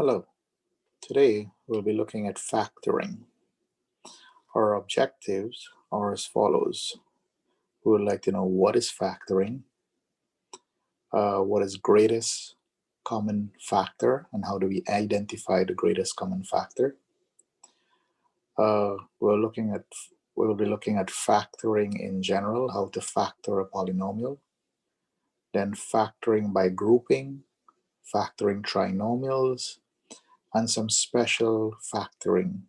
Hello. Today we'll be looking at factoring. Our objectives are as follows. We would like to know what is factoring, what is greatest common factor, and how do we identify the greatest common factor. Uh, we're looking at we'll be looking at factoring in general, how to factor a polynomial, then factoring by grouping, factoring trinomials, and some special factoring.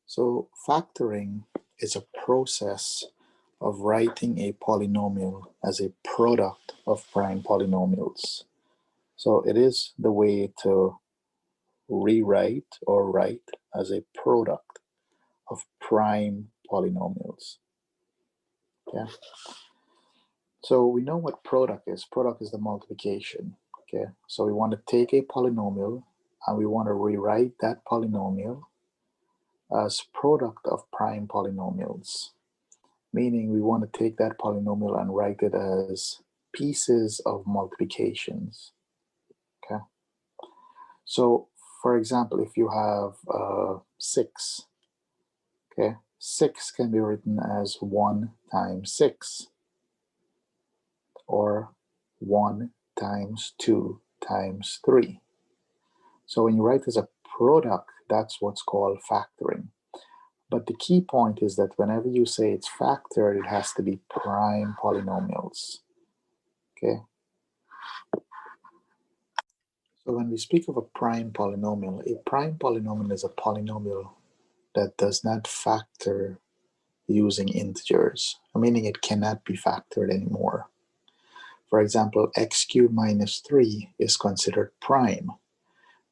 So factoring is a process of writing a polynomial as a product of prime polynomials. So it is the way to rewrite or write as a product of prime polynomials. Okay. So we know what product is. Product is the multiplication. Okay. So we want to take a polynomial and we want to rewrite that polynomial as product of prime polynomials, meaning we want to take that polynomial and write it as pieces of multiplications. Okay. So for example, if you have 6, okay, 6 can be written as 1 times 6, or 1 times 2 times 3. So when you write as a product, that's what's called factoring. But the key point is that whenever you say it's factored, it has to be prime polynomials. Okay. So when we speak of a prime polynomial is a polynomial that does not factor using integers, meaning it cannot be factored anymore. For example, x cubed minus 3 is considered prime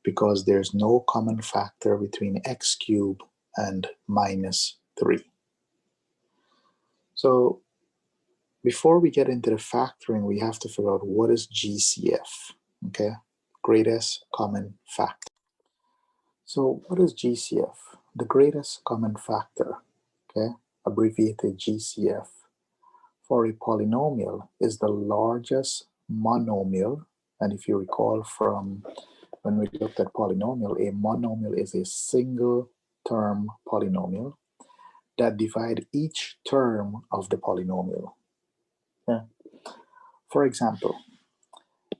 because there's no common factor between x cubed and minus 3. So before we get into the factoring, we have to figure out what is GCF, okay? Greatest common factor. So what is GCF? The greatest common factor, okay, abbreviated GCF, for a polynomial is the largest monomial. And if you recall from when we looked at polynomial, a monomial is a single term polynomial that divide each term of the polynomial. Yeah. For example,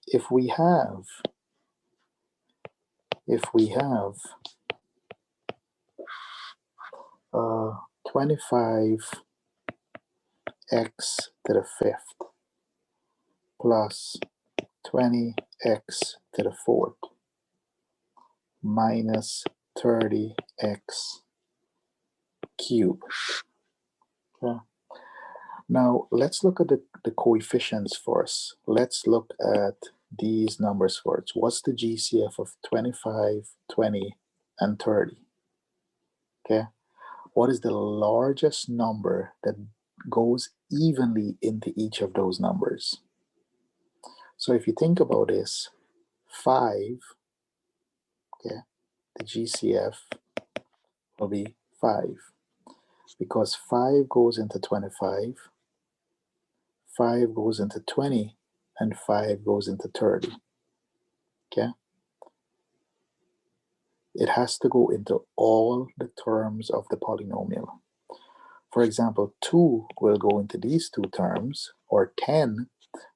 if we have 25x to the 5th plus 20x to the 4th minus 30x cubed. Okay. Now let's look at the coefficients first. Let's look at these numbers first. What's the GCF of 25, 20, and 30? Okay. What is the largest number that goes evenly into each of those numbers? So if you think about this, 5, okay, the GCF will be 5 because 5 goes into 25, 5 goes into 20, and 5 goes into 30. Okay? It has to go into all the terms of the polynomial. For example, 2 will go into these two terms, or 10,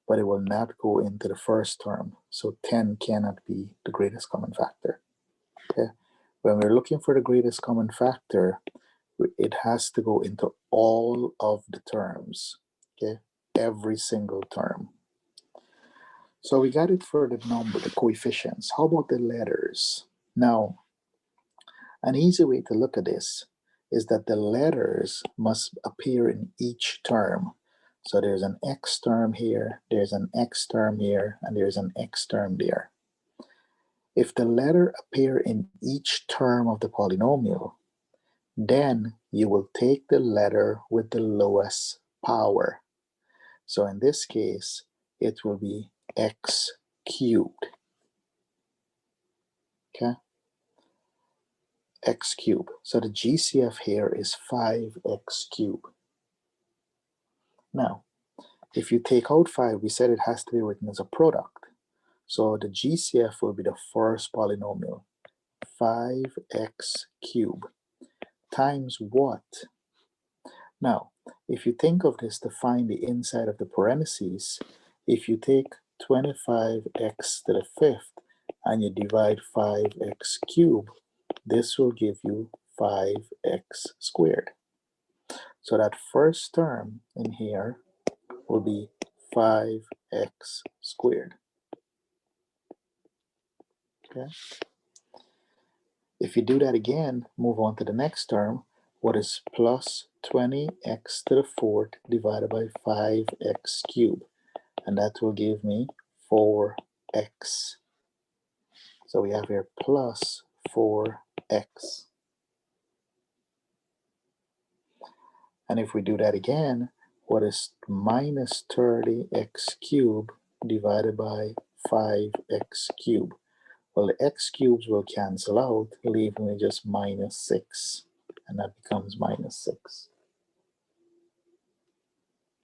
but it will not go into the first term. So 10 cannot be the greatest common factor. Okay? When we're looking for the greatest common factor, it has to go into all of the terms. Okay? Every single term. So we got it for the number, the coefficients. How about the letters? Now, an easy way to look at this is that the letters must appear in each term. So there's an x term here, there's an x term here, and there's an x term there. If the letter appear in each term of the polynomial, then you will take the letter with the lowest power. So in this case, it will be x cubed. Okay? X cubed. So the GCF here is 5x cubed. Now, if you take out 5, we said it has to be written as a product. So the GCF will be the first polynomial, 5x cubed, times what? Now, if you think of this to find the inside of the parentheses, if you take 25x to the fifth and you divide 5x cubed, this will give you 5x squared. So that first term in here will be 5x squared. Okay. If you do that again, move on to the next term. What is plus 20x to the fourth divided by 5x cubed? And that will give me 4x. So we have here plus 4x. And if we do that again, what is minus 30x cubed divided by 5x cubed? Well, the x cubes will cancel out, leaving me just minus 6. And that becomes minus 6.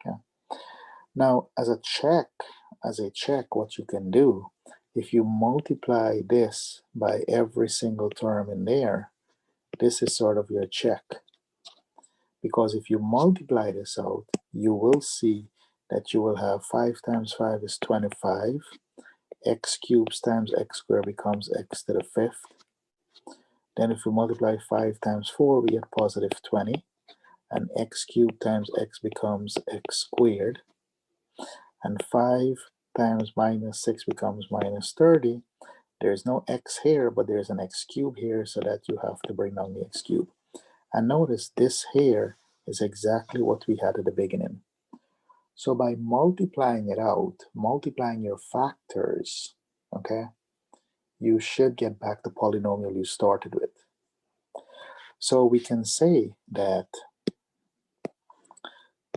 Okay. Now, as a check, what you can do, if you multiply this by every single term in there, this is sort of your check. Because if you multiply this out, you will see that you will have 5 times 5 is 25. X cubed times x squared becomes x to the fifth. Then if we multiply 5 times 4, we get positive 20. And x cubed times x becomes x squared. And 5 times minus 6 becomes minus 30. There's no x here, but there's an x cubed here, so that you have to bring down the x cubed. And notice this here is exactly what we had at the beginning. So by multiplying it out, multiplying your factors, okay, you should get back the polynomial you started with. So we can say that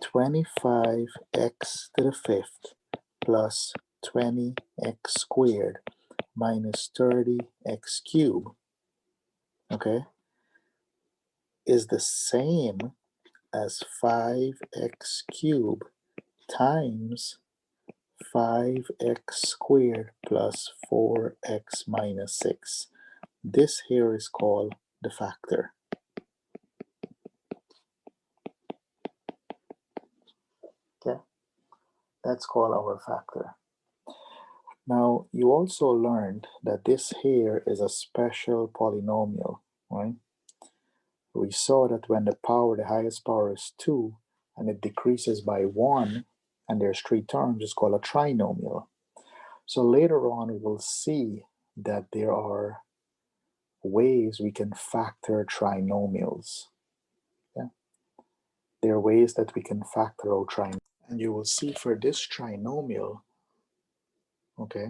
25x to the fifth plus 20x squared minus 30x cubed, okay, is the same as 5x cubed times 5x squared plus 4x minus 6. This here is called the factor. Okay, that's called our factor. Now, you also learned that this here is a special polynomial, right? We saw that when the highest power is 2, and it decreases by 1, and there's 3 terms, it's called a trinomial. So later on, we will see that there are ways we can factor trinomials. Yeah? There are ways that we can factor out trinomials. And you will see for this trinomial, okay,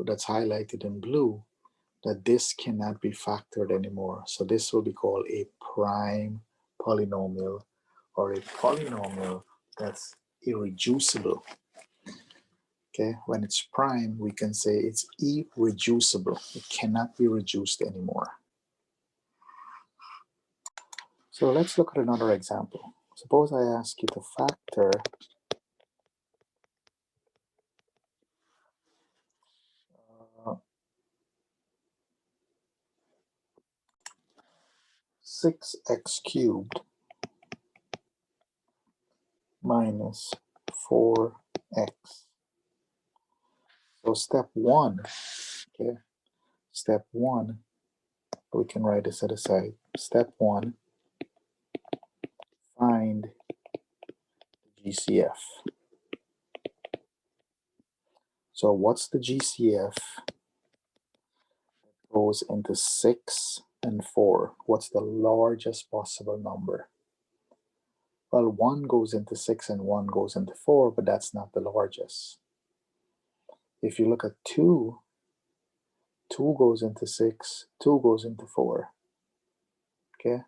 that's highlighted in blue, that this cannot be factored anymore. So this will be called a prime polynomial, or a polynomial that's irreducible. Okay, when it's prime, we can say it's irreducible. It cannot be reduced anymore. So let's look at another example. Suppose I ask you to factor 6x cubed minus 4x. So step 1, okay, step 1, we can write this at the side. Step 1, find GCF. So what's the GCF that goes into 6 and 4? What's the largest possible number? Well, 1 goes into 6 and 1 goes into 4, but that's not the largest. If you look at 2, 2 goes into 6, 2 goes into 4. Okay?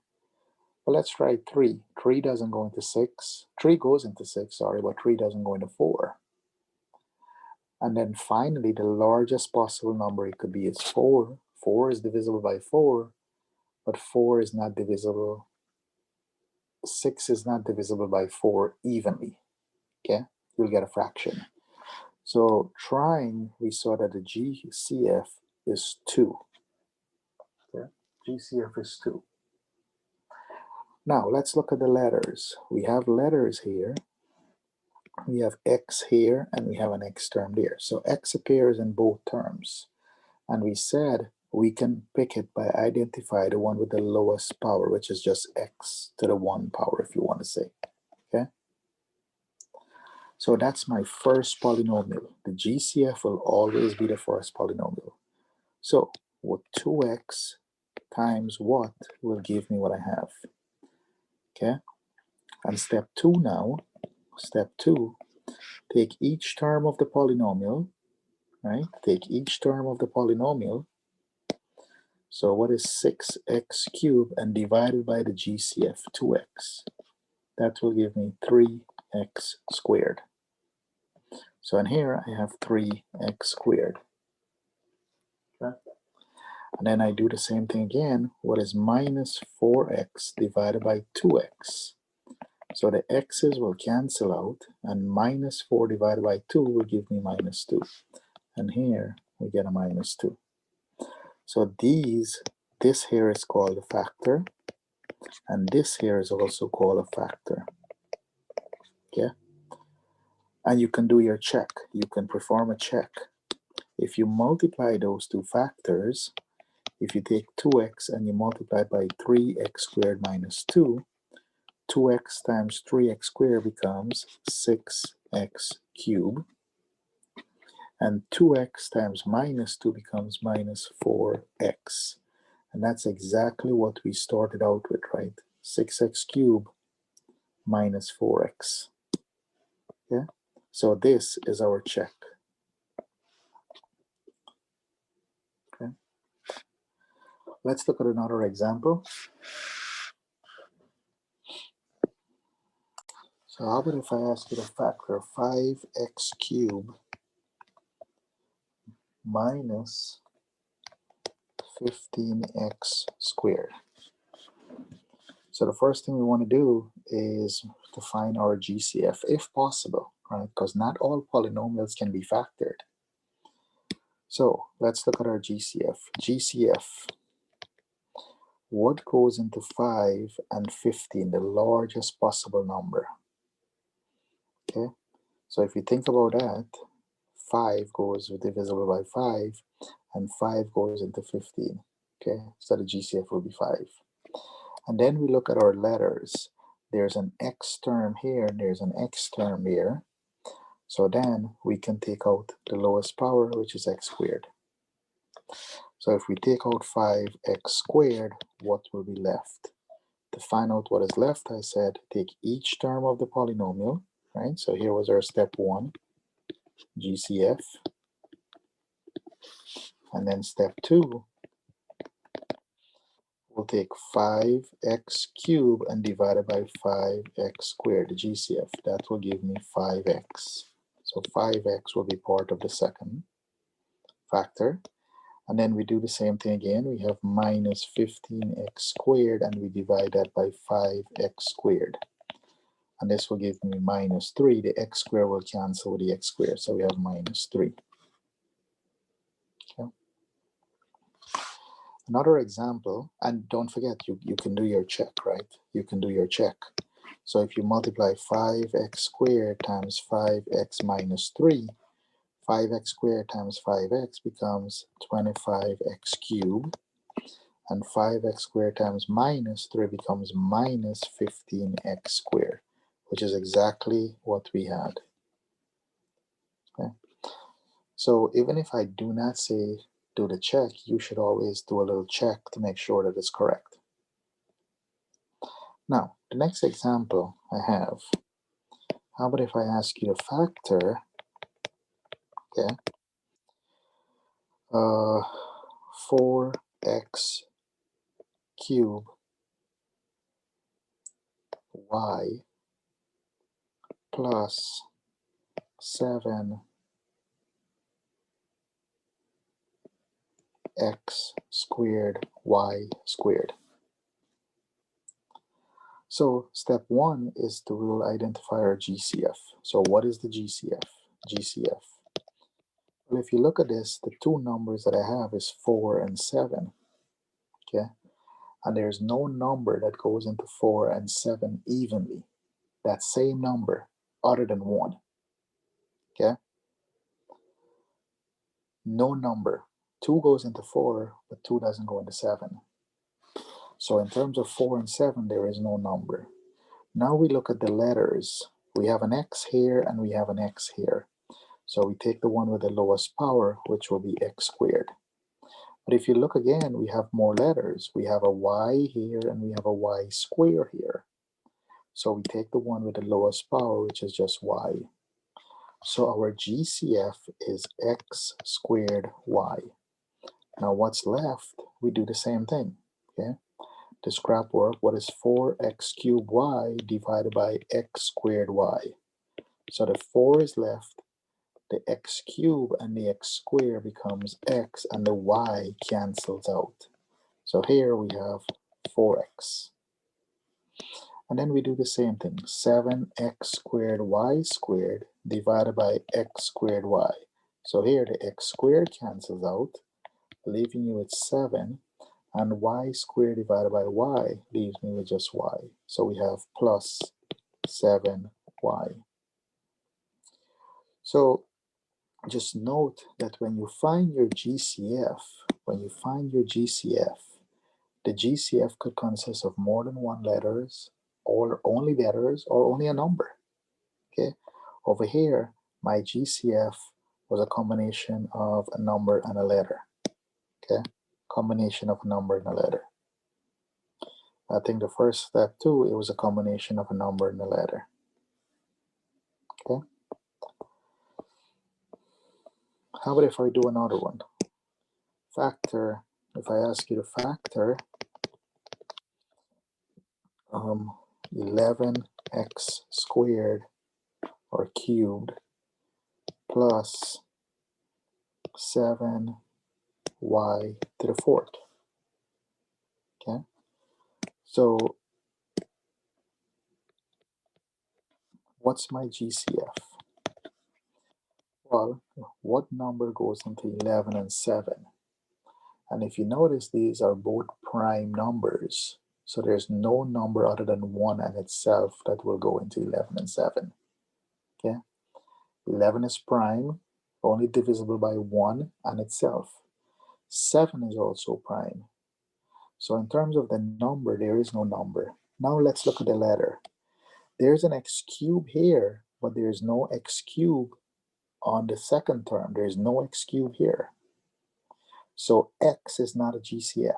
Well, let's try 3. 3 doesn't go into 6. 3 goes into 6, sorry, but 3 doesn't go into 4. And then finally, the largest possible number it could be is 4. 4 is divisible by 4, but 4 is not divisible. 6 is not divisible by 4 evenly. Okay? You'll get a fraction. So trying, we saw that the GCF is 2. Okay? GCF is 2. Now let's look at the letters. We have letters here. We have x here, and we have an x term there. So x appears in both terms. And we said we can pick it by identify the one with the lowest power, which is just x to the 1 power, if you want to say. Okay? So that's my first polynomial. The GCF will always be the first polynomial. So what 2x times what will give me what I have. Okay? And step 2 now, step 2, take each term of the polynomial, right? Take each term of the polynomial. So what is 6x cubed and divided by the GCF, 2x? That will give me 3x squared. So in here I have 3x squared. Okay? And then I do the same thing again. What is minus 4x divided by 2x? So the x's will cancel out, and minus 4 divided by 2 will give me minus 2. And here we get a minus 2. So this here is called a factor, and this here is also called a factor. Okay? And you can do your check. You can perform a check. If you multiply those two factors, if you take 2x and you multiply by 3x squared minus 2, 2x times 3x squared becomes 6x cubed. And 2x times minus 2 becomes minus 4x. And that's exactly what we started out with, right? 6x cubed minus 4x. Yeah? So this is our check. Okay? Let's look at another example. So how about if I ask you to factor 5x cubed minus 15x squared? So the first thing we want to do is to find our GCF, if possible, right? Because not all polynomials can be factored. So let's look at our GCF. GCF, what goes into 5 and 15, the largest possible number? Okay, so if you think about that, 5 goes divisible by 5, and 5 goes into 15. Okay, so the GCF will be 5. And then we look at our letters. There's an x term here, and there's an x term here. So then we can take out the lowest power, which is x squared. So if we take out 5x squared, what will be left? To find out what is left, I said take each term of the polynomial, right? So here was our step 1, GCF. And then step 2, we'll take 5x cubed and divide it by 5x squared, the GCF. That will give me 5x. So 5x will be part of the second factor. And then we do the same thing again. We have minus 15x squared, and we divide that by 5x squared. And this will give me minus 3. The x squared will cancel with the x squared, so we have minus 3. Okay. Another example, and don't forget, you can do your check, right? You can do your check. So if you multiply 5x squared times 5x minus 3, 5x squared times 5x becomes 25x cubed, and 5x squared times minus 3 becomes minus 15x squared, which is exactly what we had. Okay? So even if I do not say do the check, you should always do a little check to make sure that it's correct. Now, the next example I have, how about if I ask you to factor, okay, 4x cubed y plus 7x squared y squared. So step 1 is to we'll identify our GCF. So what is the GCF? GCF Well, if you look at this, the two numbers that I have is 4 and 7, okay? And there's no number that goes into 4 and 7 evenly. That same number, other than 1, okay? No number. 2 goes into 4, but 2 doesn't go into 7. So in terms of 4 and 7, there is no number. Now we look at the letters. We have an X here and we have an X here. So we take the one with the lowest power, which will be X squared. But if you look again, we have more letters. We have a Y here and we have a Y square here. So we take the one with the lowest power, which is just Y. So our GCF is X squared Y. Now what's left, we do the same thing, okay? To scrap work, what is 4x cubed y divided by x squared y? So the 4 is left, the x cubed and the x squared becomes x, and the y cancels out. So here we have 4x. And then we do the same thing, 7x squared y squared divided by x squared y. So here the x squared cancels out, leaving you with 7, and y squared divided by y leaves me with just y. So we have plus 7y. So just note that when you find your GCF, the GCF could consist of more than one letters, or only letters, or only a number. Okay, over here, my GCF was a combination of a number and a letter. Okay, combination of a number and a letter. I think the first step too, it was a combination of a number and a letter. Okay. How about if I do another one? Factor, if I ask you to factor 11x squared or cubed plus 7y to the fourth. Okay. So what's my GCF? Well, what number goes into 11 and 7? And if you notice, these are both prime numbers. So there's no number other than 1 and itself that will go into 11 and 7. Okay? 11 is prime, only divisible by 1 and itself. 7 is also prime. So in terms of the number, there is no number. Now let's look at the letter. There's an x cube here, but there's no x cube on the second term. There's no x cube here. So x is not a GCF.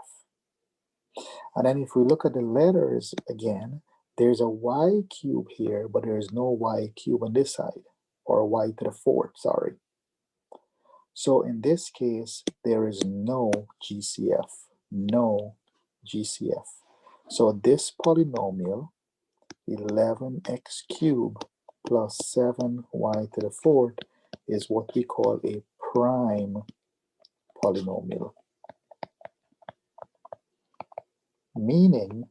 And then if we look at the letters again, there's a y cube here, but there's no y cube on this side, or y to the fourth, sorry. So in this case, there is no GCF, no GCF. So this polynomial, 11x cubed plus 7y to the fourth, is what we call a prime polynomial. Meaning,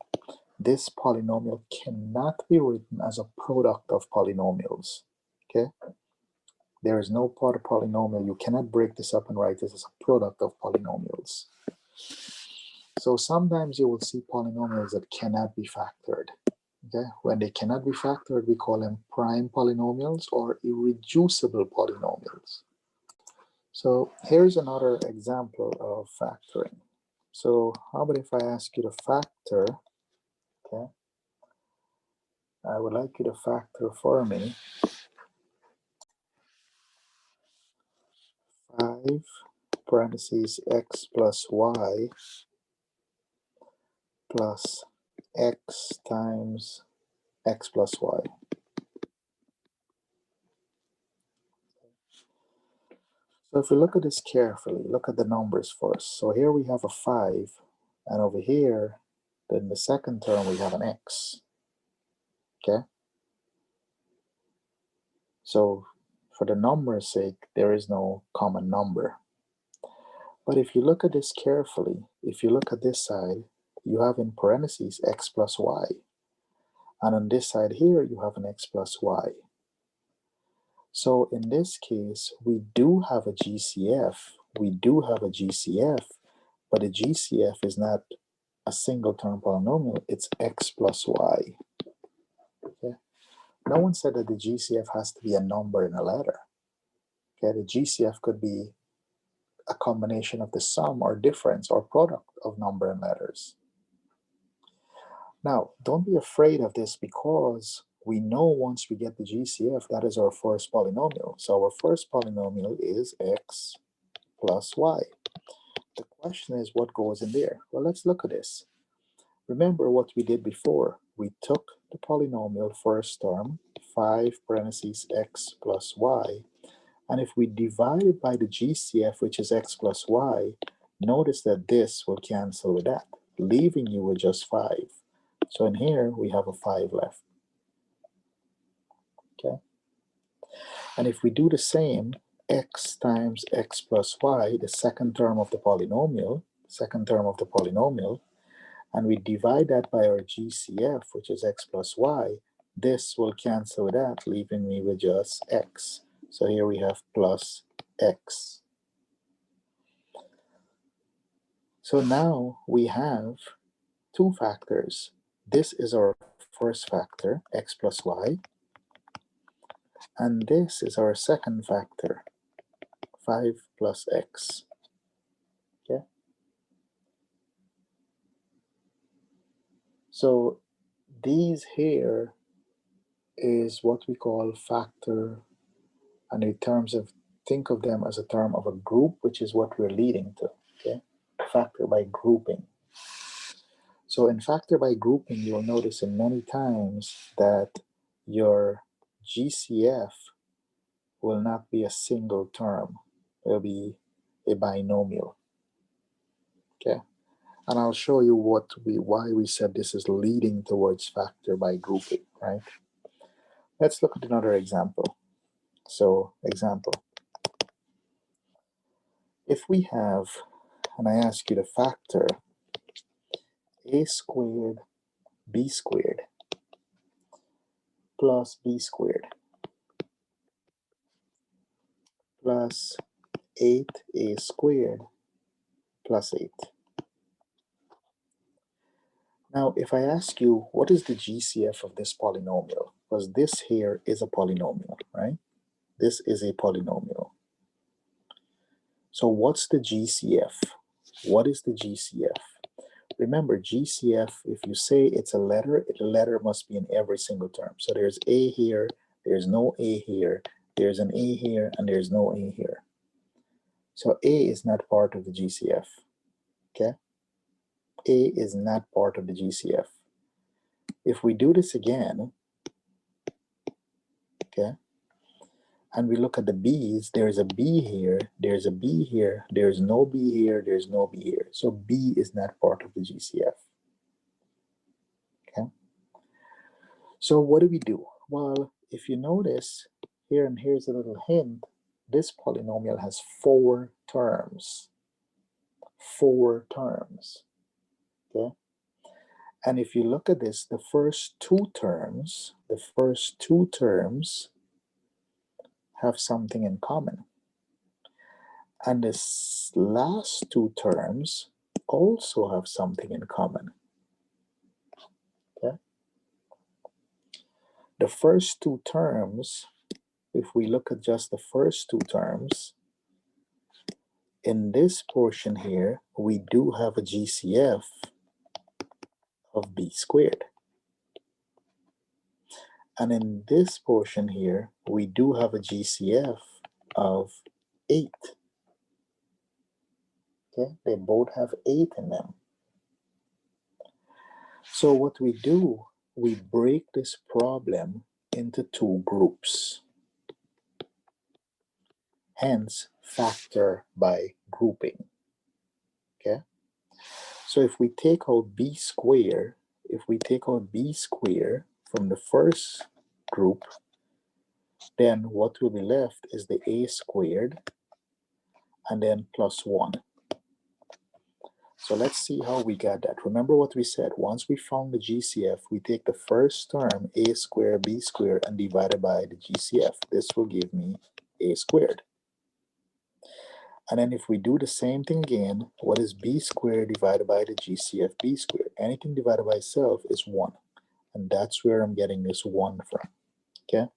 this polynomial cannot be written as a product of polynomials, okay? There is no part of polynomial. You cannot break this up and write this as a product of polynomials. So sometimes you will see polynomials that cannot be factored. Okay? When they cannot be factored, we call them prime polynomials or irreducible polynomials. So here's another example of factoring. So how about if I ask you to factor, okay? I would like you to factor for me 5 parentheses x plus y plus x times x plus y. So if we look at this carefully, look at the numbers first. So here we have a 5, and over here, in the second term, we have an x. Okay? So for the number's sake, there is no common number. But if you look at this carefully, if you look at this side, you have in parentheses x plus y. And on this side here, you have an x plus y. So in this case, we do have a GCF. We do have a GCF, but the GCF is not a single term polynomial, it's x plus y. Okay? No one said that the GCF has to be a number and a letter. Okay, the GCF could be a combination of the sum or difference or product of number and letters. Now, don't be afraid of this because we know once we get the GCF, that is our first polynomial. So our first polynomial is x plus y. The question is what goes in there? Well, let's look at this. Remember what we did before. We took the polynomial first term, 5 parentheses x plus y, and if we divide it by the GCF, which is x plus y, notice that this will cancel with that, leaving you with just 5. So in here, we have a 5 left. Okay? And if we do the same, x times x plus y, the second term of the polynomial, and we divide that by our GCF, which is x plus y, this will cancel with that, leaving me with just x. So here we have plus x. So now we have two factors. This is our first factor, x plus y, and this is our second factor, 5 plus x. Okay? So these here is what we call factor, and in terms of, think of them as a term of a group, which is what we're leading to, okay? Factor by grouping. So in factor by grouping, you'll notice in many times that your GCF will not be a single term. It'll be a binomial, okay? And I'll show you why we said this is leading towards factor by grouping, right? Let's look at another example. So example, if we have, and I ask you to factor a squared b squared plus b squared plus 8a squared plus 8. Now, if I ask you, what is the GCF of this polynomial? Because this here is a polynomial, right? This is a polynomial. So what's the GCF? What is the GCF? Remember, GCF, if you say it's a letter must be in every single term. So there's a here, there's no a here, there's an a here, and there's no a here. So a is not part of the GCF, okay? A is not part of the GCF. If we do this again, okay, and we look at the b's, there's a b here, there's a b here, there's no b here, there's no b here. So b is not part of the GCF, okay? So what do? Well, if you notice here, and here's a little hint, this polynomial has 4 terms. 4 terms, okay? And if you look at this, the first two terms have something in common. And the last 2 terms also have something in common, okay? The first 2 terms, if we look at just the first 2 terms, in this portion here, we do have a GCF of b squared. And in this portion here, we do have a GCF of 8. Okay, they both have 8 in them. So what we do, we break this problem into 2 groups. Hence, factor by grouping. Okay? So if we take out b squared, from the first group, then what will be left is the a squared and then plus 1. So let's see how we got that. Remember what we said. Once we found the GCF, we take the first term, a squared b squared, and divide it by the GCF. This will give me a squared. And then if we do the same thing again, what is b squared divided by the GCF b squared? Anything divided by itself is 1. And that's where I'm getting this 1 from. Okay?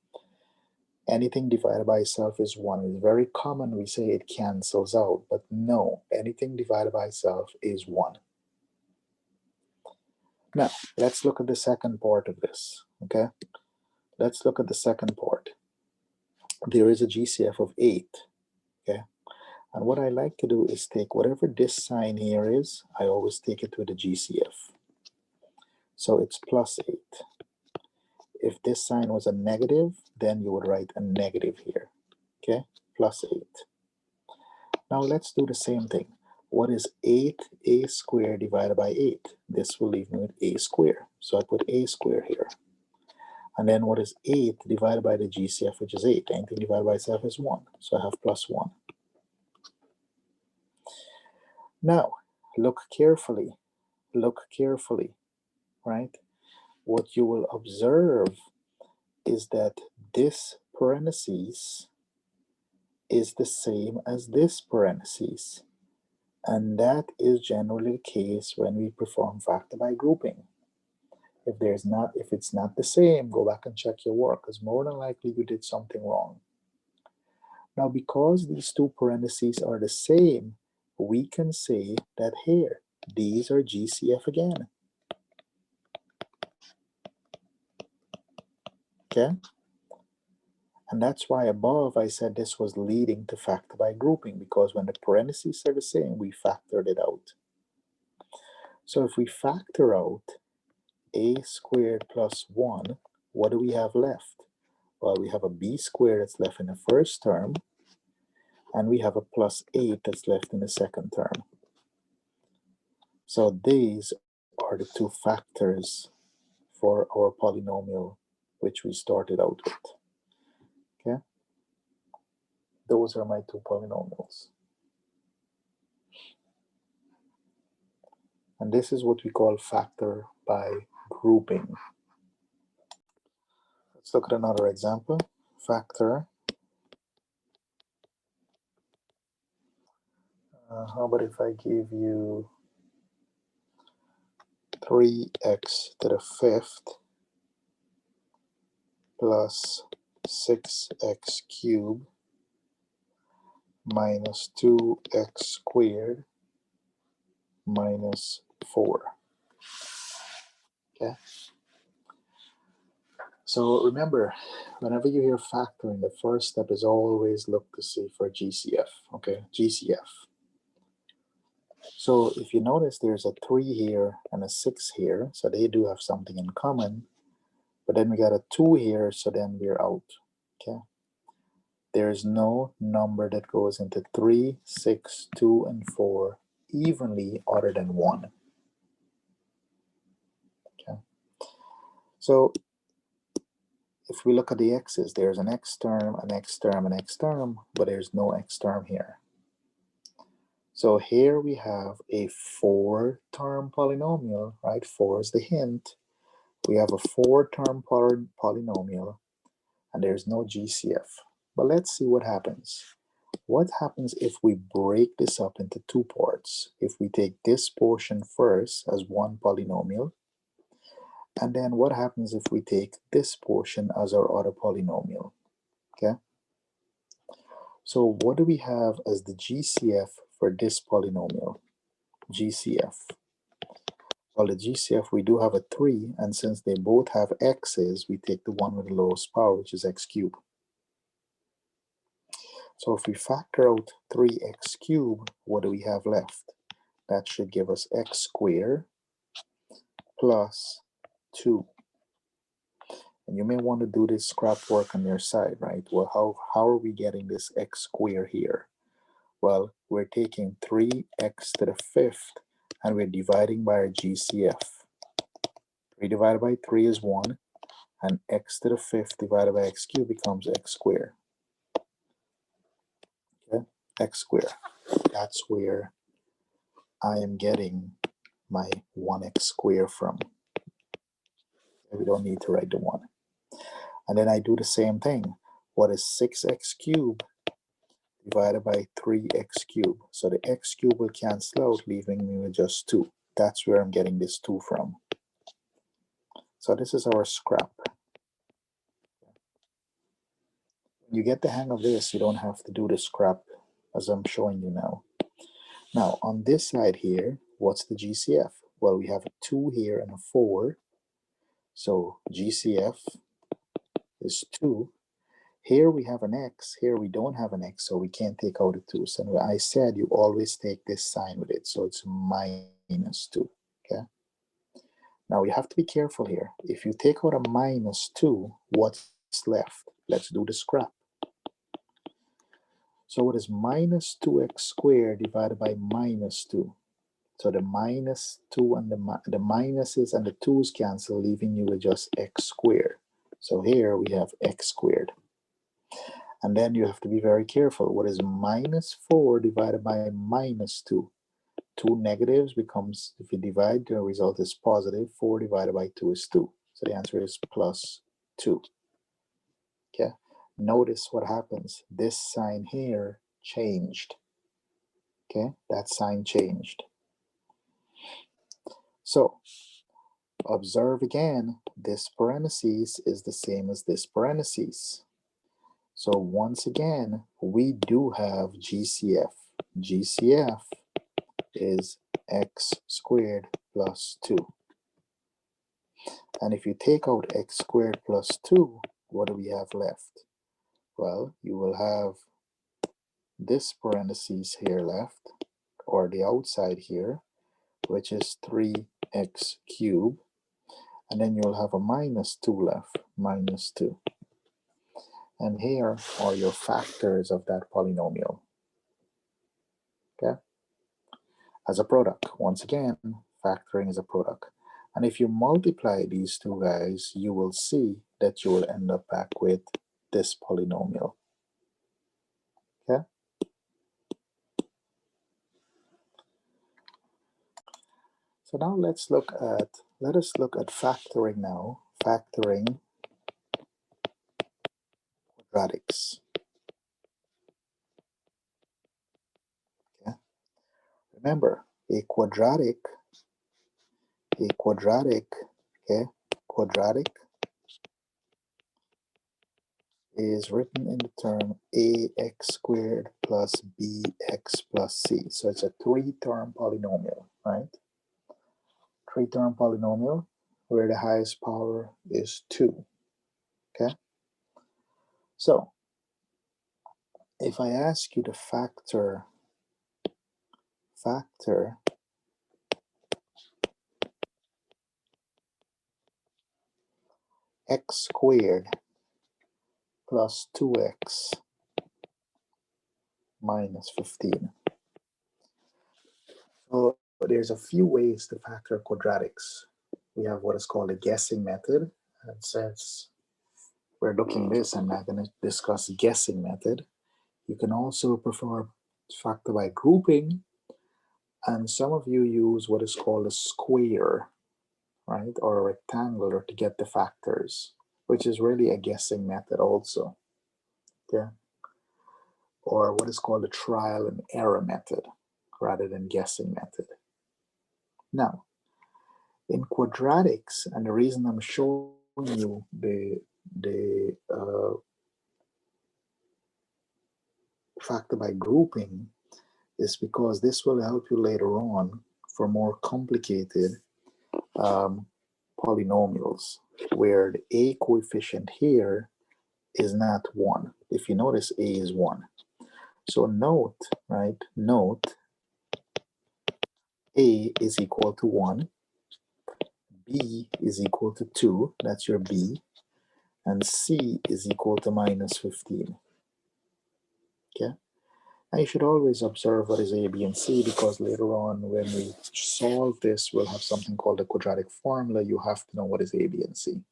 Anything divided by itself is 1. It's very common we say it cancels out, but no, anything divided by itself is 1. Now, let's look at the second part of this, okay? Let's look at the second part. There is a GCF of 8, okay? And what I like to do is take whatever this sign here is, I always take it to the GCF. So it's plus 8. If this sign was a negative, then you would write a negative here, okay? Plus 8. Now let's do the same thing. What is 8a squared divided by 8? This will leave me with a squared. So I put a squared here. And then what is 8 divided by the GCF, which is 8? Anything divided by itself is 1. So I have plus 1. Now, look carefully. Look carefully, right? What you will observe is that this parentheses is the same as this parentheses. And that is generally the case when we perform factor by grouping. If it's not the same, go back and check your work, because more than likely you did something wrong. Now, because these two parentheses are the same, we can say that here, these are GCF again. Okay? And that's why above I said this was leading to factor by grouping, because when the parentheses are the same, we factored it out. So if we factor out a squared plus 1, what do we have left? Well, we have a b squared that's left in the first term, and we have a plus 8 that's left in the second term. So these are the two factors for our polynomial which we started out with. Okay? Those are my two polynomials. And this is what we call factor by grouping. Let's look at another example. Factor. How about if I give you 3x to the 5th plus 6x cubed minus 2x squared minus 4. Okay. So remember, whenever you hear factoring, the first step is always look to see for GCF. Okay, GCF. So if you notice, there's a 3 here and a 6 here, so they do have something in common. But then we got a 2 here, so then we're out. Okay. There's no number that goes into 3, 6, 2, and 4 evenly other than 1. Okay. So if we look at the x's, there's an x term, an x term, an x term, but there's no x term here. So here we have a 4-term polynomial, right? 4 is the hint. We have a 4-term polynomial, and there's no GCF. But let's see what happens. What happens if we break this up into 2 parts? If we take this portion first as one polynomial, and then what happens if we take this portion as our other polynomial? Okay. So what do we have as the GCF for this polynomial? GCF. Well, the GCF, we do have a 3, and since they both have x's, we take the one with the lowest power, which is x cubed. So if we factor out 3x cubed, what do we have left? That should give us x squared plus 2. And you may want to do this scrap work on your side, right? Well, how are we getting this x squared here? Well, we're taking 3x to the 5th, and we're dividing by our GCF. 3 divided by 3 is 1, and x to the 5th divided by x cubed becomes x squared. Okay, x squared. That's where I am getting my 1x squared from. We don't need to write the 1. And then I do the same thing. What is 6x cubed divided by 3x cubed? So the x cubed will cancel out, leaving me with just 2. That's where I'm getting this 2 from. So this is our scrap. When you get the hang of this, you don't have to do the scrap as I'm showing you now. Now, on this side here, what's the GCF? Well, we have a 2 here and a 4. So GCF is 2. Here we have an x, here we don't have an x, so we can't take out a 2. So I said you always take this sign with it, so it's minus 2, okay? Now you have to be careful here. If you take out a minus 2, what's left? Let's do the scrap. So what is minus 2x squared divided by minus 2? So the minus 2 and the minuses and the 2's cancel, leaving you with just x squared. So here we have x squared. And then you have to be very careful. What is minus 4 divided by minus 2? 2 negatives becomes, if you divide, the result is positive. 4 divided by 2 is 2. So the answer is plus 2. Okay. Notice what happens. This sign here changed. Okay. That sign changed. So observe again, this parentheses is the same as this parentheses. So once again, we do have GCF. GCF is x squared plus 2. And if you take out x squared plus 2, what do we have left? Well, you will have this parentheses here left, or the outside here, which is 3x cubed. And then you'll have a minus 2 left, minus 2. And here are your factors of that polynomial. Okay? As a product. Once again, factoring is a product. And if you multiply these two guys, you will see that you will end up back with this polynomial. Okay? So now let us look at factoring now. Factoring quadratics. Okay? Remember, a quadratic, okay, quadratic is written in the term ax squared plus bx plus c. So it's a 3-term polynomial, right? 3-term polynomial where the highest power is 2. Okay? So if I ask you to factor x squared plus 2x minus 15. So there's a few ways to factor quadratics. We have what is called a guessing method. And since we're looking at this, I'm not going to discuss guessing method. You can also prefer factor by grouping. And some of you use what is called a square, right? Or a rectangular to get the factors, which is really a guessing method also. Okay? Or what is called a trial and error method rather than guessing method. Now, in quadratics, and the reason I'm showing you the factor by grouping is because this will help you later on for more complicated polynomials where the a coefficient here is not 1. If you notice, a is 1. So note, right, note a is equal to 1, b is equal to 2, that's your b, and c is equal to minus 15. Okay? Now you should always observe what is a, b, and c because later on when we solve this, we'll have something called the quadratic formula. You have to know what is a, b, and c.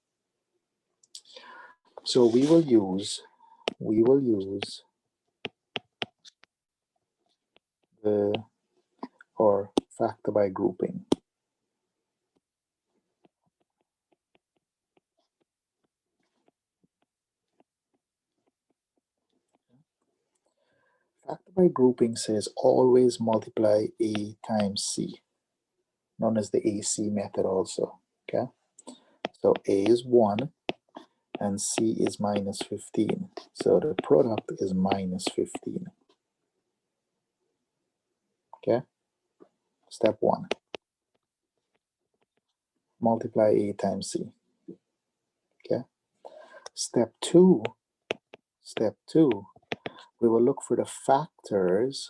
So we will use the, or factor by grouping. Factor by grouping says always multiply A times C, known as the AC method also, okay? So A is 1 and C is minus 15. So the product is minus 15, okay? Step 1, multiply A times C, okay? Step 2, we will look for the factors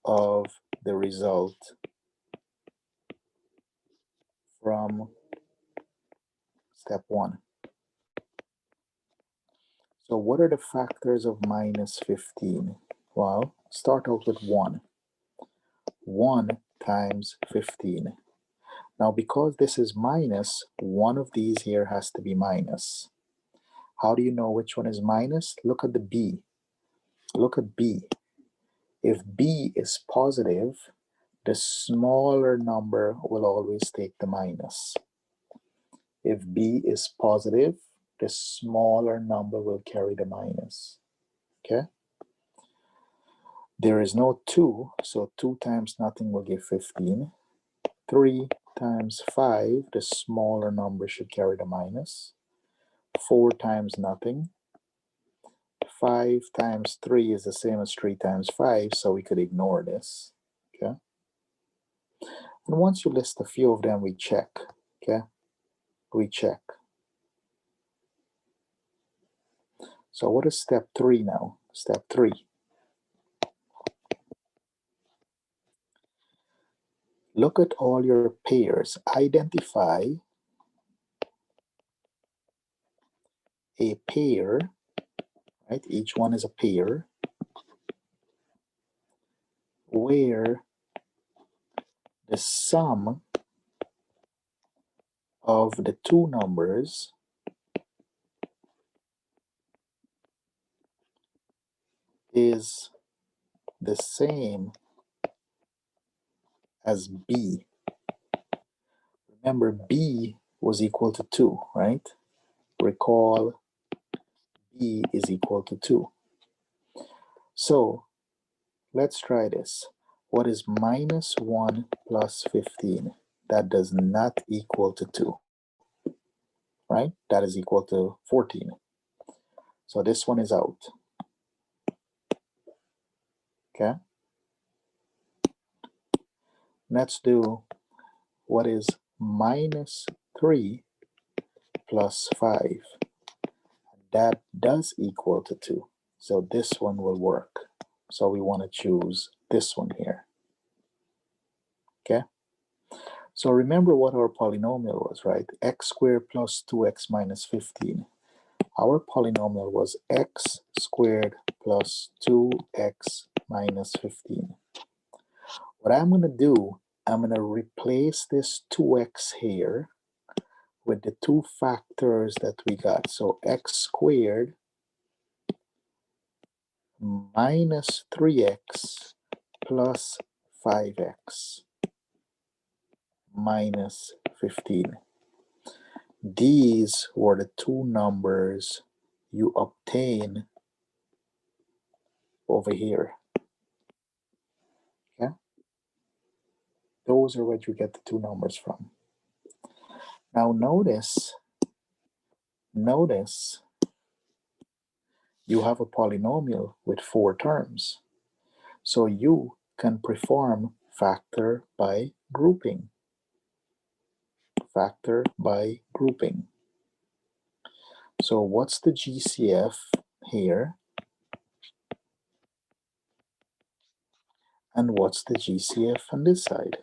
of the result from step 1. So what are the factors of minus 15? Well, start out with 1. 1 times 15. Now, because this is minus, one of these here has to be minus. How do you know which one is minus? Look at the B. Look at B. If B is positive, the smaller number will always take the minus. If B is positive, the smaller number will carry the minus. Okay? There is no 2, so 2 times nothing will give 15. 3 times 5, the smaller number should carry the minus. 4 times nothing. 5 times 3 is the same as 3 times 5, so we could ignore this. Okay? And once you list a few of them, we check. Okay? We check. So what is step 3 now? Step 3. Look at all your pairs. Identify a pair, right? Each one is a pair where the sum of the two numbers is the same as B. Remember, B was equal to 2, right? Recall, B is equal to 2. So let's try this. What is minus 1 plus 15? That does not equal to 2, right? That is equal to 14. So this one is out. Okay? Let's do what is minus 3 plus 5. That does equal to 2. So this one will work. So we want to choose this one here. Okay? So remember what our polynomial was, right? X squared plus 2x minus 15. Our polynomial was x squared plus 2x minus 15. What I'm going to do, I'm going to replace this 2x here with the two factors that we got. So x squared minus 3x plus 5x minus 15. These were the two numbers you obtain over here. Okay? Those are what you get the two numbers from. Now notice you have a polynomial with 4 terms. So you can perform factor by grouping. Factor by grouping. So what's the GCF here? And what's the GCF on this side?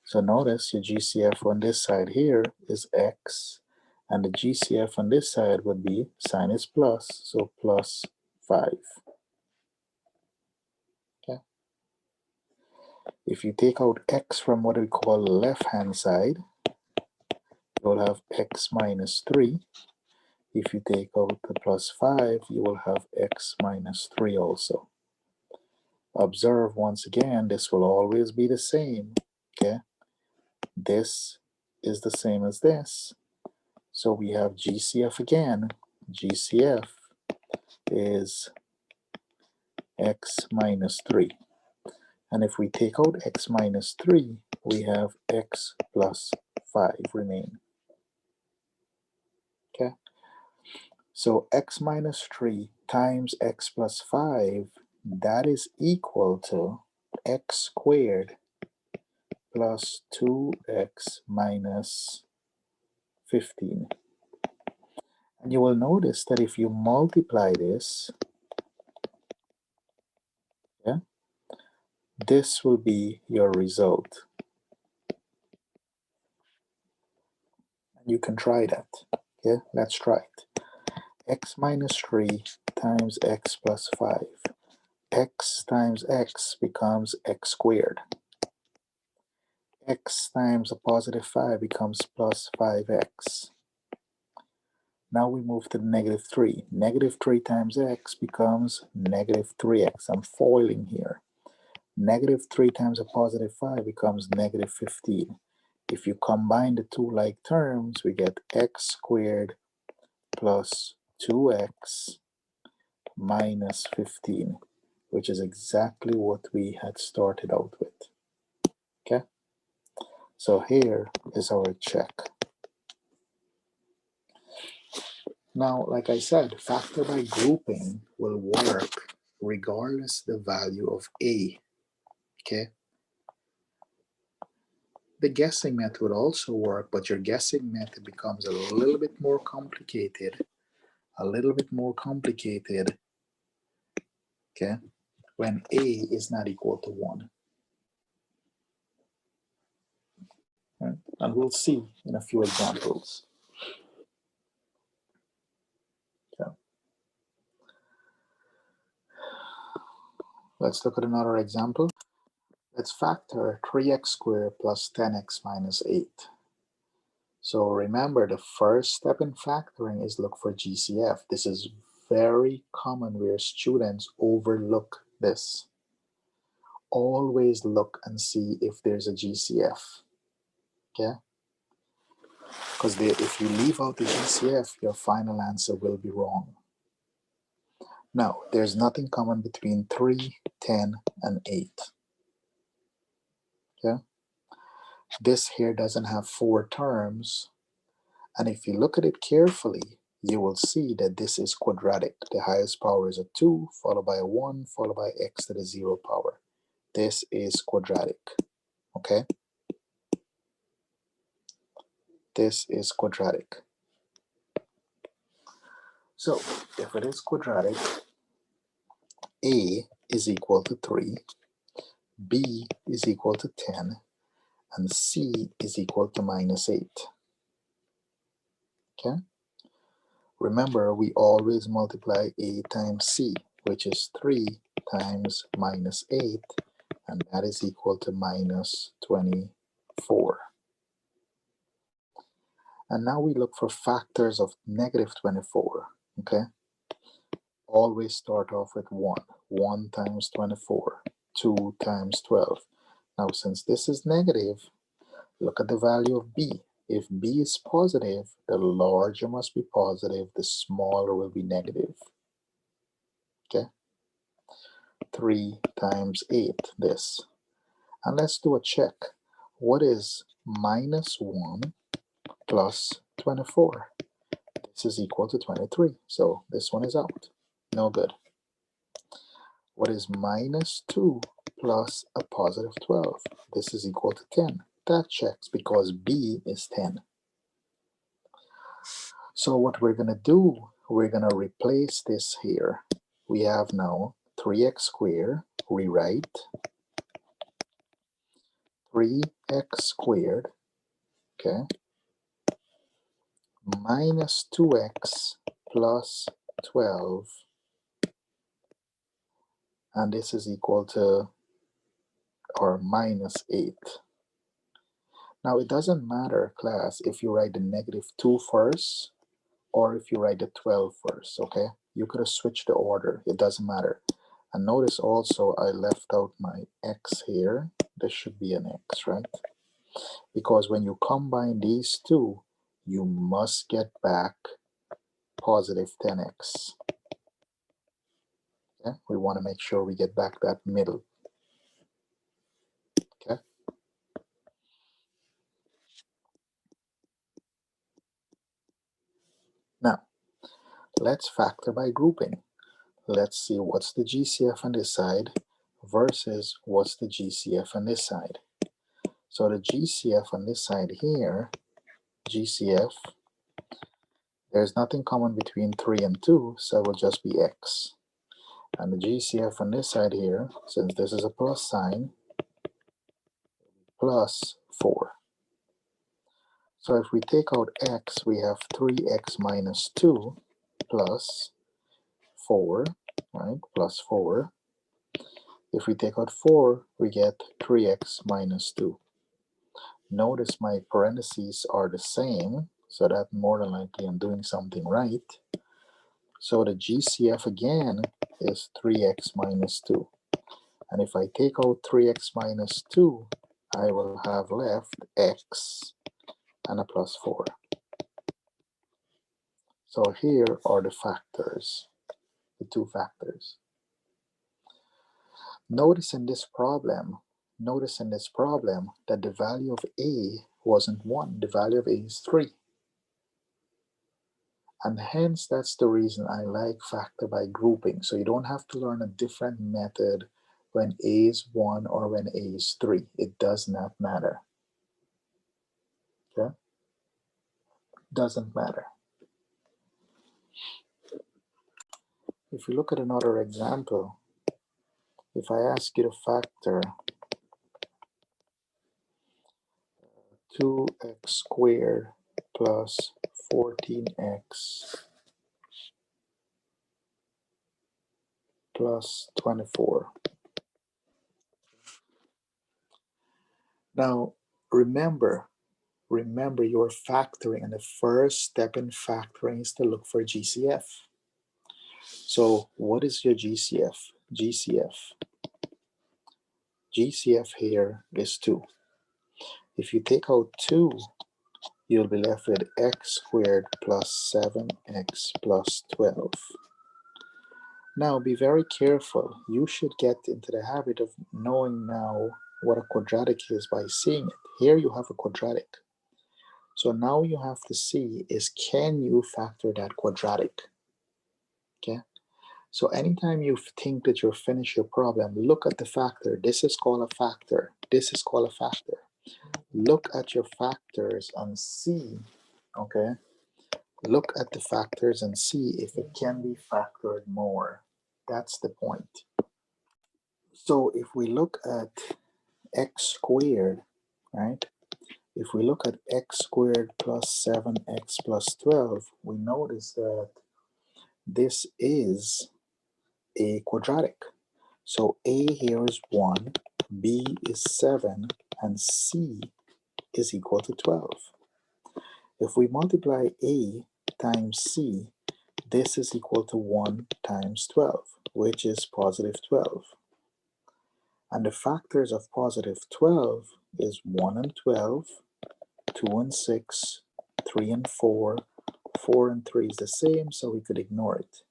So notice your GCF on this side here is x, and the GCF on this side would be sign is plus, so plus 5. Okay. If you take out x from what we call the left-hand side, you'll have x minus 3. If you take out the plus 5, you will have x minus 3 also. Observe once again, this will always be the same, okay? This is the same as this. So we have GCF again. GCF is x minus 3. And if we take out x minus 3, we have x plus 5 remain. Okay? So x minus 3 times x plus 5, that is equal to x squared plus 2x minus 15. And you will notice that if you multiply this, yeah, this will be your result. And you can try that. Yeah, let's try it. X minus 3 times x plus 5. X times x becomes x squared. X times a positive 5 becomes plus 5x. Now we move to the negative 3. Negative 3 times x becomes negative 3x. I'm foiling here. Negative 3 times a positive 5 becomes negative 15. If you combine the two like terms, we get x squared plus 2x minus 15, which is exactly what we had started out with. Okay? So here is our check. Now, like I said, factor by grouping will work regardless the value of a. Okay? The guessing method would also work, but your guessing method becomes a little bit more complicated. Okay, when a is not equal to 1. Right? And we'll see in a few examples. Okay. Let's look at another example. Let's factor 3x squared plus 10x minus 8. So remember, the first step in factoring is look for GCF. This is very common where students overlook this. Always look and see if there's a GCF. Okay? Because if you leave out the GCF, your final answer will be wrong. Now, there's nothing common between 3, 10, and 8. Okay? This here doesn't have 4 terms. And if you look at it carefully, you will see that this is quadratic. The highest power is a 2, followed by a 1, followed by x to the 0 power. This is quadratic. Okay? This is quadratic. So, if it is quadratic, a is equal to 3, b is equal to 10, and c is equal to minus 8. Okay? Remember, we always multiply a times c, which is 3 times minus 8, and that is equal to minus 24. And now we look for factors of negative 24. Okay? Always start off with 1. 1 times 24. 2 times 12. Now, since this is negative, look at the value of b. If b is positive, the larger must be positive, the smaller will be negative. Okay? 3 times 8, this. And let's do a check. What is minus 1 plus 24? This is equal to 23. So this one is out. No good. What is minus 2 plus a positive 12? This is equal to 10. That checks because b is 10. So what we're going to do, we're going to replace this here. We have now 3x squared, rewrite 3x squared, okay, minus 2x plus 12, and this is equal to, or minus 8. Now it doesn't matter, class, if you write the negative 2 first, or if you write the 12 first, okay? You could have switched the order, it doesn't matter. And notice also I left out my x here. This should be an x, right? Because when you combine these two, you must get back positive 10x. Okay? We want to make sure we get back that middle. Okay? Now, let's factor by grouping. Let's see what's the GCF on this side versus what's the GCF on this side. So the GCF on this side here, GCF, there's nothing common between 3 and 2, so it will just be x. And the GCF on this side here, since this is a plus sign, plus 4. So if we take out x, we have 3x minus 2 plus 4, right? Plus 4. If we take out 4, we get 3x minus 2. Notice my parentheses are the same, so that more than likely I'm doing something right. So the GCF again is 3x minus 2. And if I take out 3x minus 2, I will have left x and a plus 4. So here are the factors, the two factors. Notice in this problem that the value of a wasn't 1, the value of a is 3. And hence that's the reason I like factor by grouping. So you don't have to learn a different method when a is 1 or when a is 3. It does not matter. Okay? Doesn't matter. If you look at another example, if I ask you to factor 2x squared plus 14x plus 24. Now, remember you're factoring, and the first step in factoring is to look for GCF. So what is your GCF? GCF here is 2. If you take out 2, you'll be left with x squared plus 7x plus 12. Now be very careful. You should get into the habit of knowing now what a quadratic is by seeing it. Here you have a quadratic. So now you have to see is, can you factor that quadratic? Okay. So anytime you think that you're finished your problem, look at the factor. This is called a factor. This is called a factor. Look at your factors and see, okay? Look at the factors and see if it can be factored more. That's the point. So if we look at x squared, right? If we look at x squared plus 7x plus 12, we notice that this is a quadratic. So a here is 1, b is 7, and c is equal to 12. If we multiply a times c, this is equal to 1 times 12, which is positive 12. And the factors of positive 12 is 1 and 12, 2 and 6, 3 and 4, 4 and 3 is the same, so we could ignore it.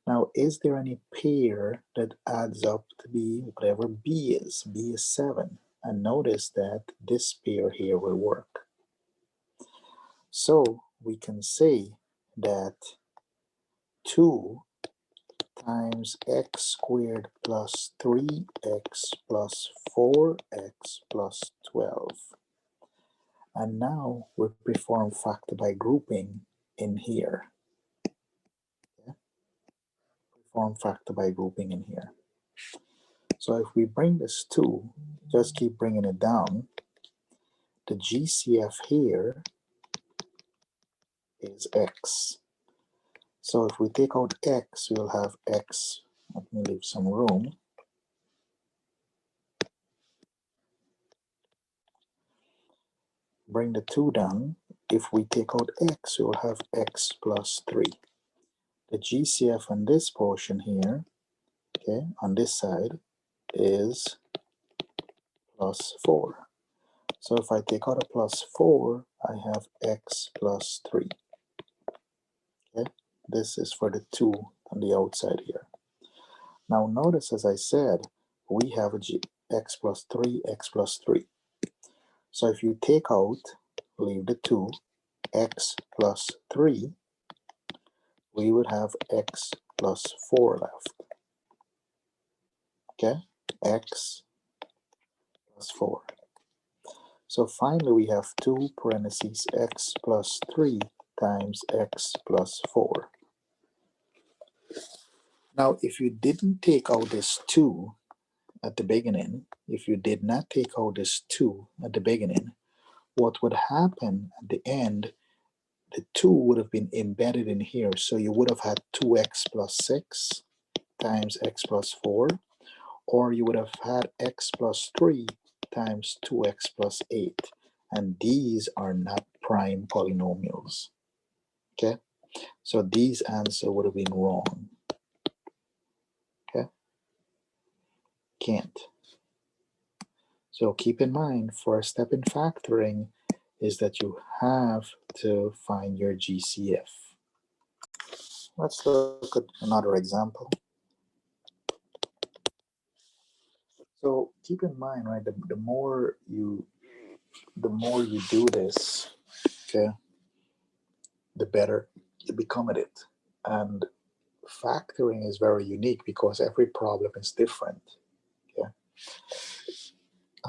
Now, is there any pair that adds up to be whatever b is? B is 7. And notice that this pair here will work. So we can say that 2 times x squared plus 3x plus 4x plus 12. And now we perform factor by grouping in here. Okay? Perform factor by grouping in here. So if we bring this 2, just keep bringing it down, the GCF here is x. So if we take out x, we'll have x. Let me leave some room. Bring the 2 down. If we take out x, we'll have x plus 3. The GCF on this portion here okay, on this side is plus 4. So if I take out a plus 4, I have x plus 3. Okay, this is for the 2 on the outside here. Now notice, as I said, we have a x plus 3, x plus 3. So if you take out, leave the 2, x plus 3, we would have x plus 4 left. Okay, x plus 4. So finally we have 2 parentheses x plus 3 times x plus 4. Now if you didn't take out this 2 at the beginning, if you did not take out this 2 at the beginning, what would happen at the end, the 2 would have been embedded in here. So you would have had 2x plus 6 times x plus 4, or you would have had x plus 3 times 2x plus 8. And these are not prime polynomials. Okay, so these answer would have been wrong. Okay, can't. So keep in mind, first step in factoring is that you have to find your GCF. Let's look at another example. So keep in mind, right, the more you do this, okay, the better you become at it. And factoring is very unique because every problem is different. Okay.